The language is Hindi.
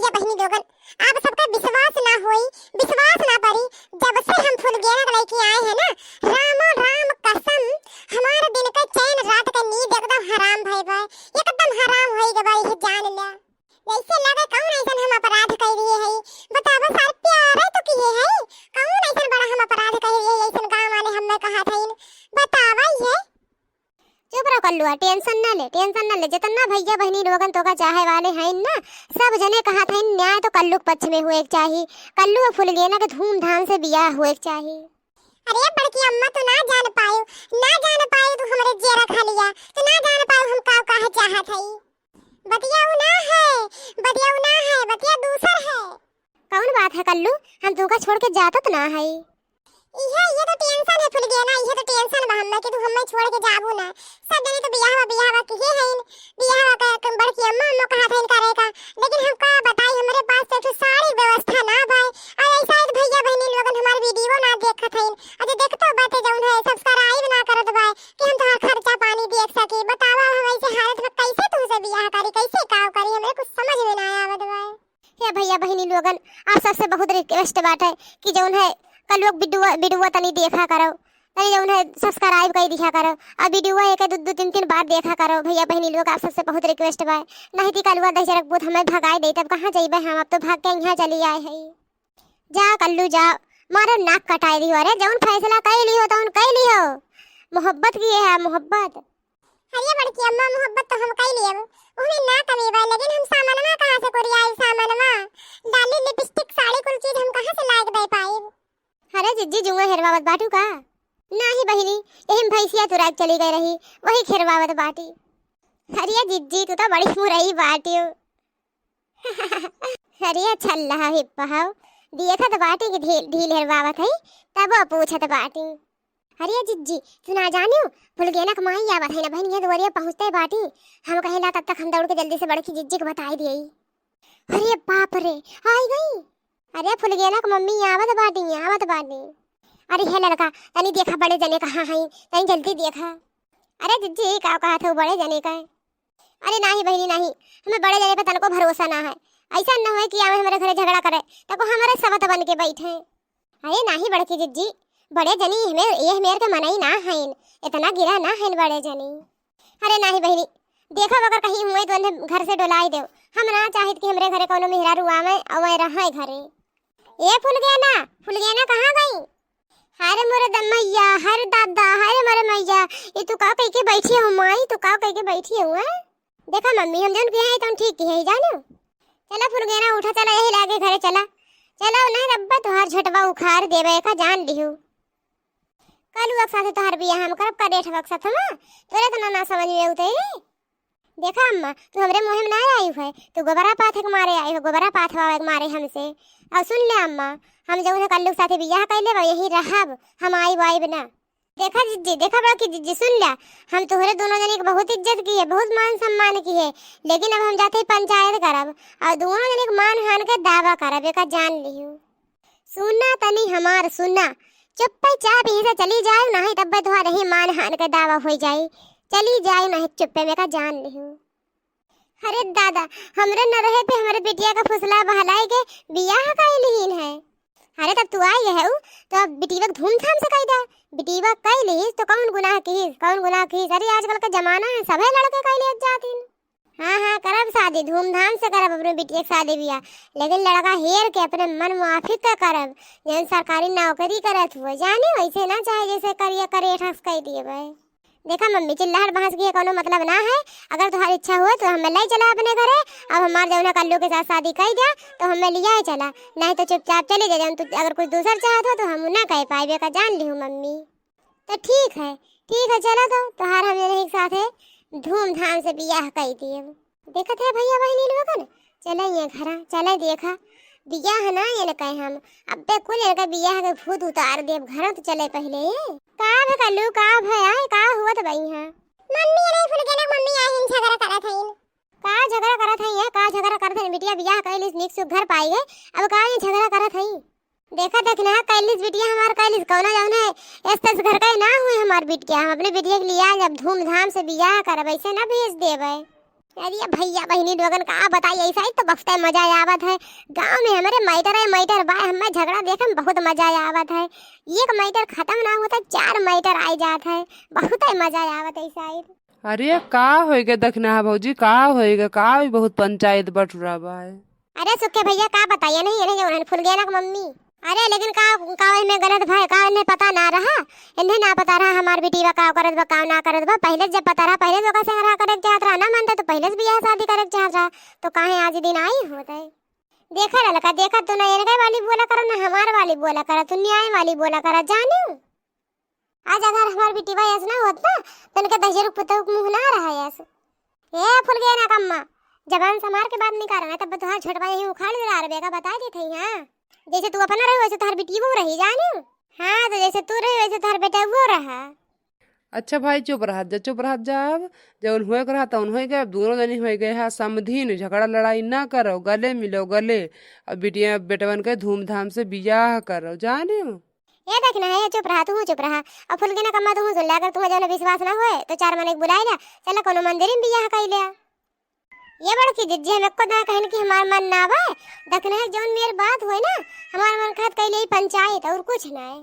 भैया बहनी लोगन आप सबका विश्वास ना होई, विश्वास ना पड़ी। जब से हम फुलगेना लेके आए हैं ना, रामो राम कसम हमारे दिन का चैन रात का नींद एकदम हराम भई बा, एकदम हराम होई गई है। जान ले जैसे लगे कौन ऐसा हम अपराध कर रही है। बतावा सार प्यार तो किए है, कौन ऐसा बड़ा हम अपराध कर रही है। ऐसा गांव वाले हमें कहा था इन बतावा ये चुप रहो कल्लू, टेंशन ना ले जितना भैया बहनी लोगन तो का चाहे वाले हैं ना, सब जने कहा था न्याय तो कल्लू के पक्ष में हुए चाहिए। कल्लू और फुलगेना के धूमधाम से बियाह हुए चाहिए। अरे बड़की अम्मा तो ना जान पायो तो हमारे जेरा खा लिया तो ना जान पायो हम का कहे चाहत है। बतियाऊ ना है बतिया दूसर है। कौन बात है कल्लू, हम तुमका छोड़ के जाता तो ना है। ये तो टेंशन है फुलगेना, ये तो टेंशन बा हमें कि तू हमें छोड़ के जाबू ना। सब जने तो बियाह किए हैं, बियाह का बड़की अम्मा हम कहा था इन करे का, लेकिन हम का बताई हमारे पास तो सारी व्यवस्था ना भाई। और ऐसा है भैया बहनी लोगन हमारे वीडियो ना देखत हैं, अरे देखतो बातें जौन है सब्सक्राइब ना करत भाई कि हम तोहार खर्चा पानी देख सके। बतावा हम ऐसे हालत में कैसे तुमसे बियाह करी, कैसे काम करी, हमें कुछ समझ में ना आवत भाई। हे भैया बहनी लोगन आप सबसे बहुत रिक्वेस्ट बात है कि जौन है कल लोग वीडियो तनी देखा करो, तनी जौन है सब्सक्राइब कर दिया करो, और वीडियो एक दो तीन बार देखा करो। भैया बहनी लोग आप सबसे बहुत रिक्वेस्ट बा, नहीं तो कलुआ दशरथ बुत हमें भगाई दे, तब कहाँ जाइबे हम, अब तो भाग के यहाँ चली आए हैं। जा कल्लू जा, मारे नाक कटाई दी हो। अरे जौन फैसला कर ली हो तौन कर ली हो, मोहब्बत की है मोहब्बत। अरे बड़की अम्मा मोहब्बत तो हम कर लिए उन्हें ना कमी बा, लेकिन हम सामानमा कहाँ से कोरी आई, सामानमा डाली लिपस्टिक साड़ी कुल चीज हम कहाँ से लायक दे पाए। अरे जिज्जी जुआ हेरवावत बाटू का नाही बहिनी, एहम भैंसिया तुराग चली गई रही वही खेरवावत बाटी। अरे जिज्जी तू तो बड़ी मुरई बाटी अरे छल्ला हिप्पाव देखत बाटी की ढील हेरवावत है, तब पूछत बाटी। अरे जिज्जी तू ना जानियो फुलगेना कमाई आवत है ना बहन, ये दुवरिया पहुंचते बाटी, हम कहेला तब तक हम दौड़ के जल्दी से बड़की जिज्जी को बताई दिए। अरे बाप रे आई गई। अरे फुलगेना की मम्मी आवत बाटी। अरे हे लड़का तनी देखा बड़े जने कहाँ हैं, तनी जल्दी देखा। अरे जिज्जी का कहा था बड़े जने का। अरे नहीं बहनी नहीं, हमें बड़े जने पे तनको भरोसा ना है। ऐसा न हो कि आवे हमारे घरे झगड़ा करे तब हमारे सबत बन के बैठे। अरे नहीं बड़की जिज्जी, बड़े जनी हमें ये मेरे के मनाई ना है, इतना गिरा ना है बड़े जनी। अरे नहीं बहनी देखा अगर कहीं हुए तो घर से डोलाई दो, हम ना चाहत कि हमरे घरे कोनो मेहरारू आवे और मैं रहे घरे। ये फुलगेना कहाँ गई? हरे मोरे दमैया, हरे दादा, हरे मोरे मैया, ये तू का कह के बैठी हो माई, तू का कह के बैठी हो? देखा मम्मी हम जन के हैं तुम ठीक है जानो। चला फुलगेना उठा, चला यही लागे घरे चला नहीं रब्बा तुहार झटवा उखाड़ देवे का जान लियो। कल वक्त साथे तुहार बियाह हम करब का डेट वक्त साथ हम तोरे तो ना समझ में उतरे। देखा अम्मा तू हमरे मुँह में ना आई है, तू गोबरा पाथे के मारे आई हो, गोबरा पाथवा के मारे हमसे। और सुन ले अम्मा हम जब उन्हें कल्लू साथे बियाह कर ले यही रहब, हम आई वाई बना। देखा जिज्जी, देखा बड़ा की जिज्जी सुन ले, हम तुम्हारे दोनों जने की बहुत इज्जत की है, बहुत मान सम्मान की है, लेकिन अब हम जाते ही पंचायत करब और दोनों जने के मान हान के दावा करब, एक जान लियो। सुनना तनी हमार सुनना, चुपचाप यहीं से चली जाए, नहीं तब तुम्हारे ही मान हान के दावा हो जाए, चली जाए नहीं चुप्पे में का जान लियो। अरे दादा हमरे न रहे पे हमारे बिटिया का फुसला बहलाई के बियाह का लीन है। अरे तब तू आई है तो अब बिटिया धूमधाम से कह दे, बिटिया कह ली तो कौन गुनाह की। अरे आजकल का जमाना है, सभी लड़के कह ले जाती। हाँ करब शादी, धूमधाम से करब अपने बिटिया की शादी बियाह, लेकिन लड़का हेर के अपने मन मुआफिक का करब, जैसे सरकारी नौकरी करत हुए जाने वैसे ना चाहे जैसे करिए करे ठस कह दिए भाई। देखा मम्मी चिल्लाहट बहस की कोनो मतलब ना है, अगर तुम्हारी इच्छा हुआ तो हमें ले चला अपने घरे, अब हमारे जौना कल्लू के साथ शादी कर दिया तो हमें लिया चला, नहीं तो चुपचाप चले जा। अगर कुछ दूसरा चाहत हो तो हम ना कह पाए का जान ली हूँ मम्मी। तो ठीक है चलो तो तुहार हम एक साथ है धूमधाम से बियाह कर दिए। देखा था भैया बहनी लोगन चले ये घर चले देखा बियाह ना ये कहे हम अब कुल इनका बियाह के भूत उतार दे घर तो चले पहले। का भे कल्लू का भय का हुआ तो भाई है मम्मी रे फुलगेना मम्मी आई इन झगड़ा करत हईन। का झगड़ा करत हई है, का झगड़ा करत हई? बिटिया बियाह कैलिस निक से घर पाई गए, अब का ये झगड़ा करत हई? देखना कैलिस बिटिया हमार कैलिस कौना जाऊन है एस्तस घर का ना हुए हमार बिटिया, हम अपने बिटिया के लिए जब धूमधाम से बियाह करब ऐसे ना भेज देबे। अरे भैया बहनी लोगन का बताई ऐसा ही तो बहुत मजा आवत है। गांव में हमारे मैटर बा हमें झगड़ा देखे में बहुत मजा आवत है। एक मैटर खत्म ना होता 4 मैटर आ जात है, बहुत मजा आवत है ऐसा ही। अरे का होएगा दखना है भौजी, का होएगा का भी बहुत पंचायत बटुरा बा है। अरे सुखे भैया का बताइए नहीं ये फुल गया ना मम्मी। अरे लेकिन का में गलत भाई का इन्हें पता ना रहा, इन्हें ना पता रहा हमार बेटी बा का करत बा का ना करत बा। पहले जब पता रहा पहले तो कैसे रहा करत चाहत रहा ना मानता तो पहले से बियाह शादी करत चाहत रहा, तो काहे आज दिन आई होता है। देखा लड़का देखा तो ना इनके वाली बोला करो ना हमार वाली बोला करा, तू न्याय वाली बोला करा जाने। आज अगर हमार बेटी बा ऐसा ना होता तो इनके 10 रुपये मुंह ना रहा ऐसे। ए फुल गया ना कम्मा जबान संभाल के बात नहीं कर रहा, तब तुहार छोटवा यही उखाड़ ले रहा बेका बता दी थी। हां जैसे तू अपना रही वैसे तार बेटी वो रही जाने। हां तो जैसे तू रही वैसे तार बेटा वो रहा। अच्छा भाई चुप रह जा, चुप रह जा। अब जब हुए रहा तो हुए गए, दोनों जनी हुए गए है समधीन, झगड़ा लड़ाई ना करो, गले मिलो गले, अब बिटिया बेटवन के धूमधाम से बियाह करो जाने। ये देखना है चुप रहा तू चुप रहा। अब फुल के ना कम्मा तू सुन ले, अगर तुम्हें जौन विश्वास ना होए तो 4 मने बुला ले, चला कोनो मंदिर में बियाह कर ले। ये बड़की जिज्जी हमें को ना कहन कि हमार मन ना आवे, देखना है जौन मेरी बात होए ना हमार मन खात कैले पंचायत और कुछ ना है।